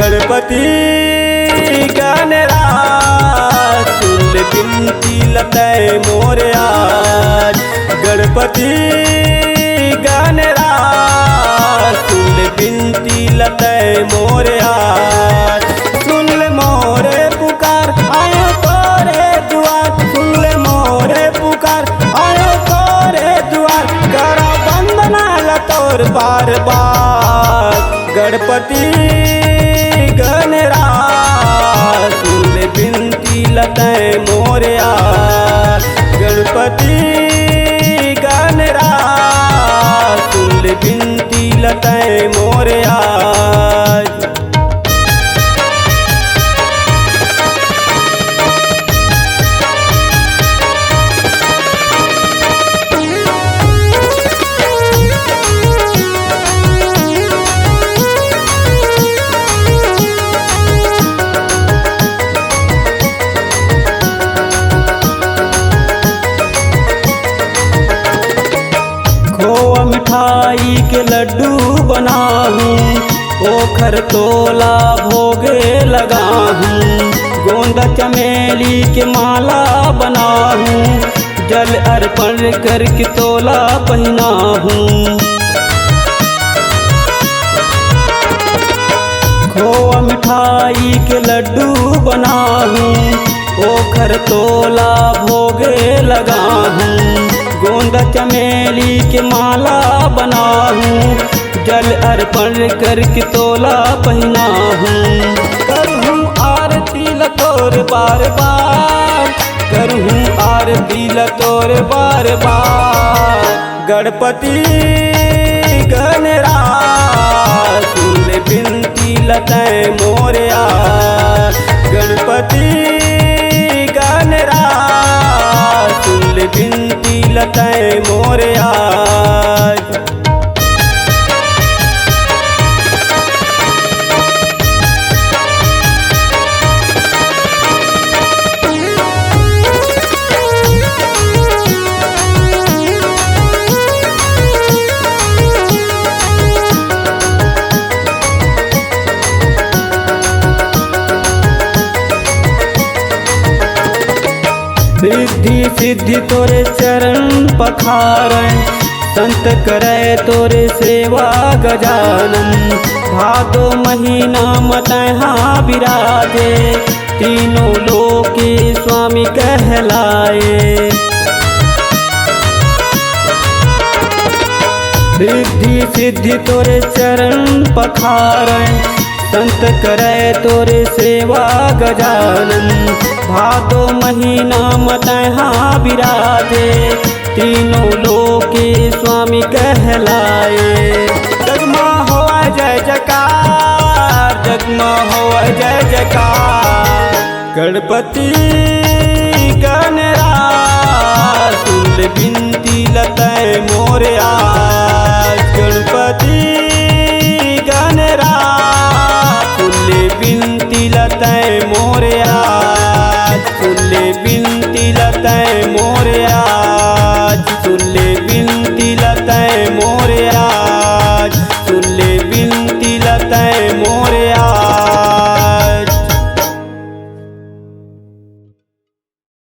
गणपति गणराज सुन बिनती लतय मोरे आज। गणपति गणराज सुन बिनती लतय मोरे आज। सुन ले मोरे पुकार आयो तोरे दुआर, सुन ले मोरे पुकार आयो तोरे दुआर, करा वंदना लतोर बार बार। गणपति गणराज सुन बिनती लतय मोरे आज। गणपति गणराज सुन बिनती लतय मोरे आज। खोआ मिठाई के लड्डू बनाहूँ, ओखर तोला भोगे लगाहूँ। गोंदा चमेली के माला बनाहूँ, जल अर्पण करके तोला पहनाहूँ। खोआ मिठाई के लड्डू बनाहूँ, ओखर तोला भोगे लगाहूँ। गोंदा चमेली के माला बनाहूँ, जल अर्पण करके तोला पहनाहूँ। करूँ आरती लतोर बार बार, करूँ आरती लतोर बार बार। गणपति गणराज सुन बिनती लतय मोरे आज। गणपति गणराज सुन बिनती लतय मोरे आज। रिद्धि सिद्धि तोरे चरण पखारै, संत करे तोरे सेवा गजानन। भादो महीना मतहा विराजे, तीनों लोके स्वामी कहलाए। रिद्धि सिद्धि तोरे चरण पखारै, संत करे तोरे सेवा गजानन। भादो महीना मतहा विराजे, तीनों लोके स्वामी कहलाए। जगमा होवा जय जयकार, जगमा होवा जय जयकार। गणपति गणराज सुन बिनती लतय मोरे आज। गणपति गणराज सुन बिनती लतय मोरे आज। सुन बिनती लतय मोरे आज। सुन बिनती लतय मोरे आज। सुन बिनती लतय मोरे आज।